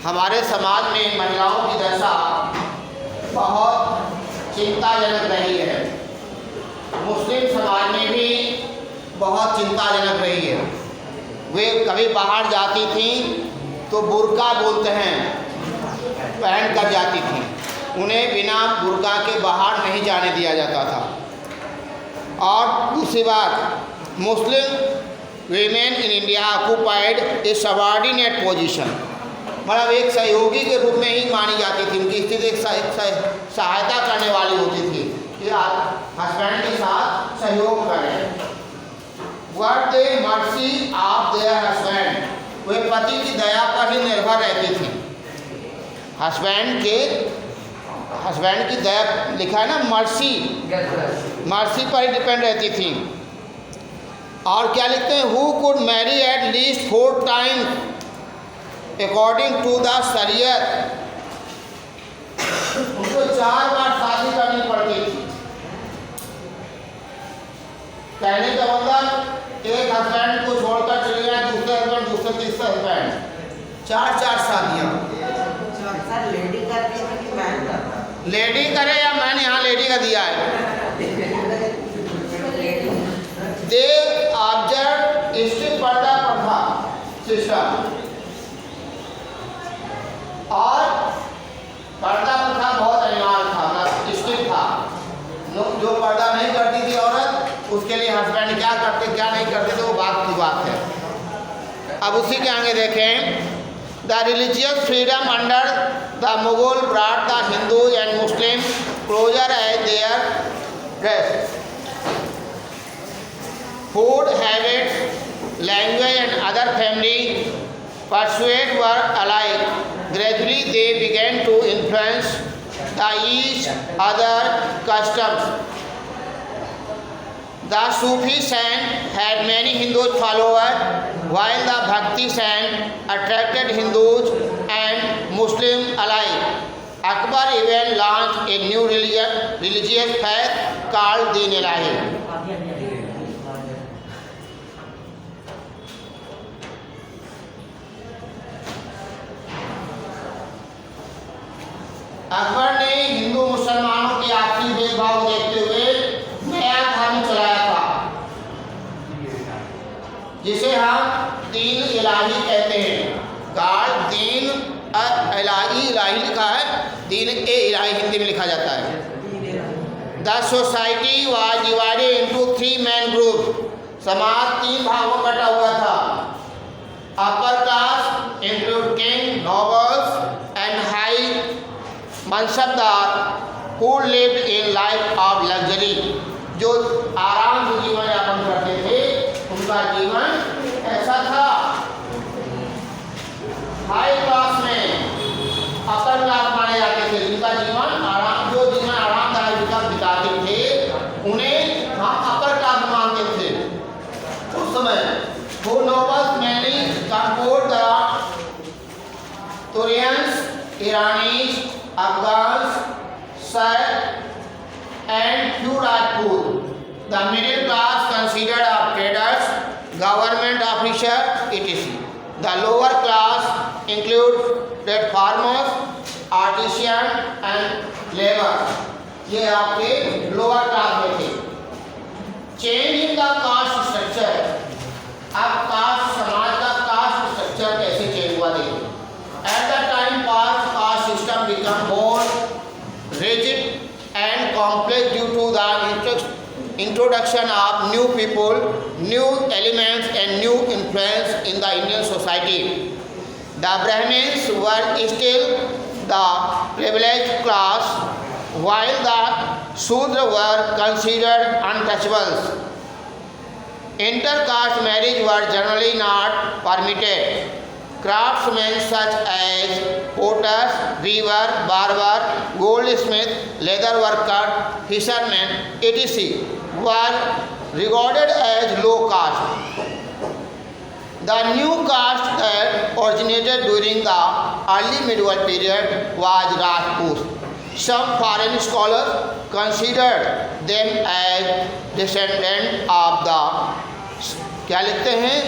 हमारे समाज में महिलाओं की दशा बहुत चिंताजनक रही है। मुस्लिम समाज में भी बहुत चिंताजनक रही है। वे कभी बाहर जाती थीं तो बुर्का बोलते हैं पहन कर जाती थीं, उन्हें बिना बुर्का के बाहर नहीं जाने दिया जाता था। और दूसरी बात, मुस्लिम women in India occupied A subordinate position, मतलब एक सहयोगी के रूप में ही मानी जाती थी। उनकी स्थिति एक सहायता करने वाली होती थी कि आप हस्बैंड के साथ सहयोग करें। वर दे मर्सी ऑफ देयर हस्बैंड, वे पति की दया पर ही निर्भर रहती थी। हस्बैंड की दया लिखा है ना, मर्सी पर ही डिपेंड रहती थी। और क्या लिखते हैं, who could marry at least 4 times according to the शरीयत, उनको 4 बार शादी करनी पड़ती थी। कहने का मतलब एक हस्बैंड को छोड़कर चले जाए, दूसरे हस्बैंड, दूसरे तीसरे हस्बैंड, 4 शादियां। लेडी करती है कि मैन करता है? लेडी करे या मैंने यहाँ लेडी का दिया है। दे ऑब्जर्व स्ट्रिक्ट पर्दा प्रथा सिस्टम, और पर्दा प्रथा बहुत अनिवार्य था, मतलब स्ट्रिक्ट था। जो पर्दा नहीं करती थी औरत, उसके लिए हस्बैंड क्या करते क्या नहीं करते थे वो बात की बात है। अब उसी के आगे देखें, the religious freedom under the Mughal brought the Hindu and Muslim closer as their dress, food habits, language and other family pursuit were alike. Gradually they began to influence the each other customs. The Sufi saint had many Hindu followers, while the Bhakti saint attracted Hindus and Muslims alike. Akbar even launched a new religious faith called Deen Ilahi. Akbar ने हिंदू मुसलमानों के आपसी भेदभाव देखते हुए नया धर्म चलाया था, जिसे हम दीन इलाही कहते हैं। गार्ड दीन इलाही, इलाही लिखा है, दीन ए इलाही हिंदी में लिखा जाता है। The society was divided into 3 main group, समाज 3 भागों में बटा हुआ था। Upper caste include king, nobles and high mansabdar, who lived in life of luxury, जो आराम से जीवन यापन करते थे, उनका जीवन ऐसा था। हाई क्लास में अपर क्लास माने जाते थे, जिनका जीवन आराम, जो जीवन आरामदायक जीवन बिताते थे, उन्हें हम अपर क्लास मानते थे उस समय। वो nobles mainly controlled the Turians, Iranis, Afghans, Sikh and few Rajput. The middle class considered of traders, government officers, etc. The lower class include farmers, artisans and laborers. ये आपके लोअर क्लास में थे। Change in the caste structure, अब cast, समाज का caste structure कैसे change हुआ देखिए। At the time past, caste system became more rigid and complex due to the introduction of new people, new elements and new influence in the Indian society. The Brahmins were still the privileged class, while the Shudra were considered untouchables. Inter-caste marriage were generally not permitted. Craftsmen such as potters, weaver, barber, goldsmith, leather worker, fishermen, etc. were regarded as low caste. The new caste that originated during the early medieval period was Rajput. Some foreign scholars considered them as descendants of the, क्या लिखते हैं,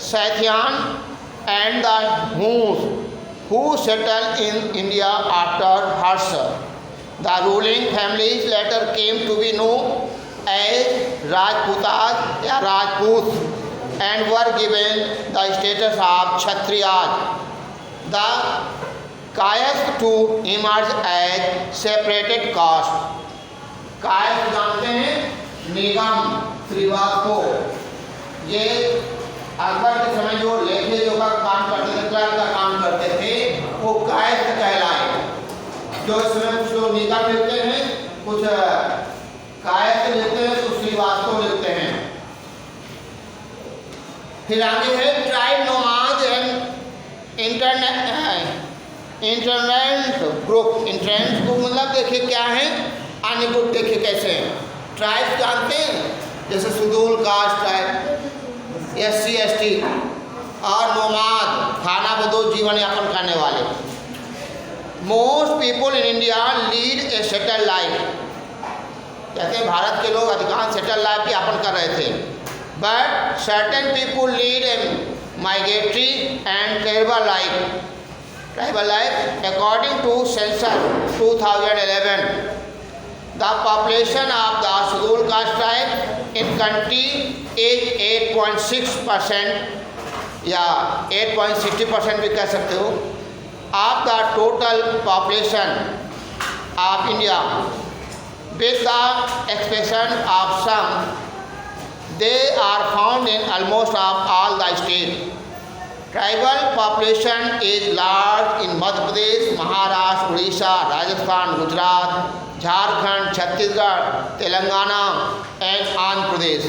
Scythian and the Huns, who settled in India after Harsha. The ruling families later came to be known as Rajputas or Rajputs and were given the status of Kshatriyas. The caste too emerged as separated caste. Kayastha जानते हैं, निगम श्रीवास को, ये अकबर के समय जो लेखे जो का काम करते थे, क्लर्क का काम करते थे, वो कायस्थ कहलाए। जो इसमें कुछ लोग निगम लिखते हैं, कुछ कायस्थ लिखते हैं, कुछ श्रीवास को लिखते हैं। फिर आगे है tribe nomad and internet group. Internet group मतलब देखिए क्या है, अन्य ग्रुप देखिए कैसे हैं। ट्राइब्स जानते हैं, जैसे schedule caste tribe, SC ST, और नोमाद खानाबदोश जीवन यापन करने वाले। Most people in India lead A settle life. कहते हैं भारत के लोग अधिकांश सेटल लाइफ यापन कर रहे थे। But certain people lead a migratory and tribal life. According to census 2011, the population of the scheduled caste tribe in country is 8.6% या 8.60% भी कह सकते हो of the total population of India, with the exception of some. They are found in almost of all the states. Tribal population is large in Madhya Pradesh, Maharashtra, Odisha, Rajasthan, Gujarat, Jharkhand, Chhattisgarh, Telangana and Andhra Pradesh.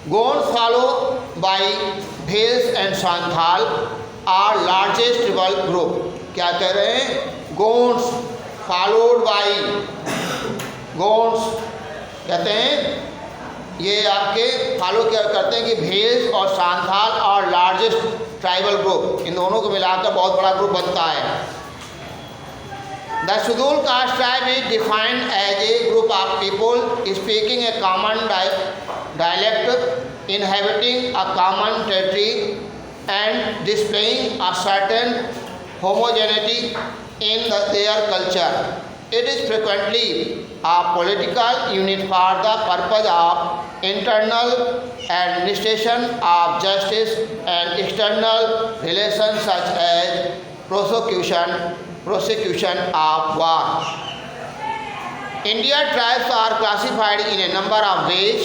Gonds followed by Bhils and Santhal are largest tribal group. क्या कह रहे हैं? Gonds followed by Gonds कहते हैं, ये आपके follow क्या करते हैं कि भेल्स और सांथाल और लार्जेस्ट ट्राइबल ग्रुप, इन दोनों को मिलाकर बहुत बड़ा ग्रुप बनता है। The schedule caste tribe is defined as a group of people speaking a common dialect, inhabiting a common territory and displaying a certain homogeneity in their culture. It is frequently a political unit for the purpose of internal administration of justice and external relations such as prosecution of war. Indian tribes are classified in a number of ways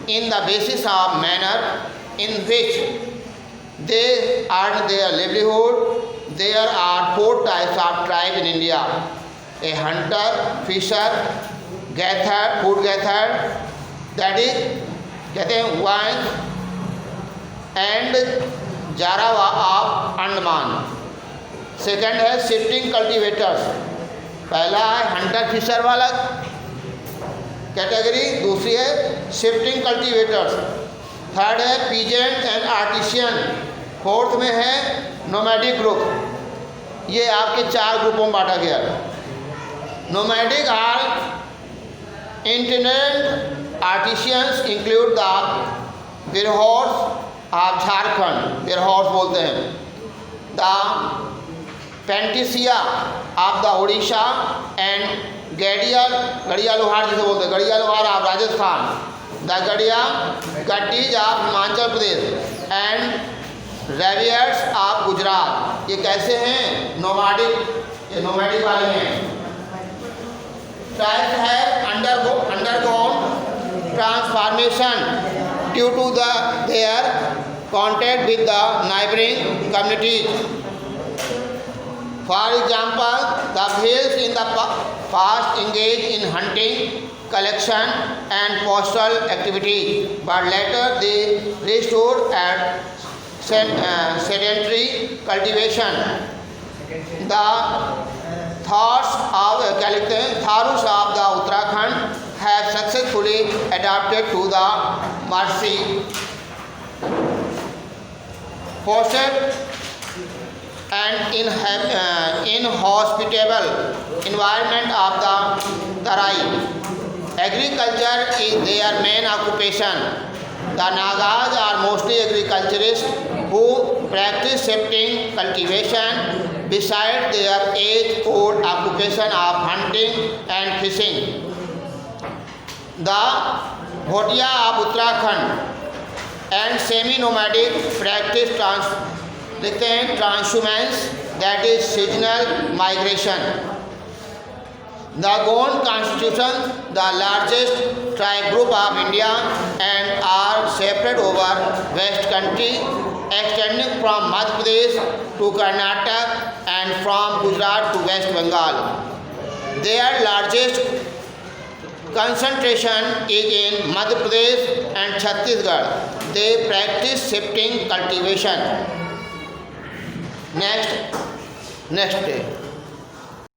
in the basis of manner in which they earn their livelihood. There are 4 types of tribe in India: a hunter, fisher, gatherer, food gatherer, that is कहते हैं wine, and Jarawa of Andaman. Second है shifting cultivators. पहला है Hunter Fisher वाला category, दूसरी है shifting cultivators, third है peasant and artisan, fourth में है नोमैडिक ग्रुप। ये आपके 4 ग्रुपों में बांटा गया है। Nomadic are itinerant artisans include the Birhors of Jharkhand, Birhors बोलते हैं, द पेंटिसिया of the Orissa and Gadia Lohar जिसे बोलते हैं, Gadia Lohar of Rajasthan, the Gaddis of Himachal Pradesh and रेवियर्स ऑफ गुजरात। ये कैसे हैं? नोमैडिक, ये नोमैडिक वाले हैं। Tribes have undergone transformation due to their contact with the neighboring communities. For example, the Bhils in the past engaged in hunting, collection and postal activities, but later they restored at sedentary cultivation. The Tharus of the Uttarakhand have successfully adapted to the mercy, forced and inhospitable environment of the Tarai. Agriculture is their main occupation. The Nagas are mostly agriculturists who practice shifting cultivation besides their age-old occupation of hunting and fishing. The Bhotia of Uttarakhand and semi-nomadic practice transhumance, that is seasonal migration. The Gond constitution the largest tribe group of India and are separate over West country extending from Madhya Pradesh to Karnataka and from Gujarat to West Bengal. Their largest concentration is in Madhya Pradesh and Chhattisgarh. They practice shifting cultivation. Next day.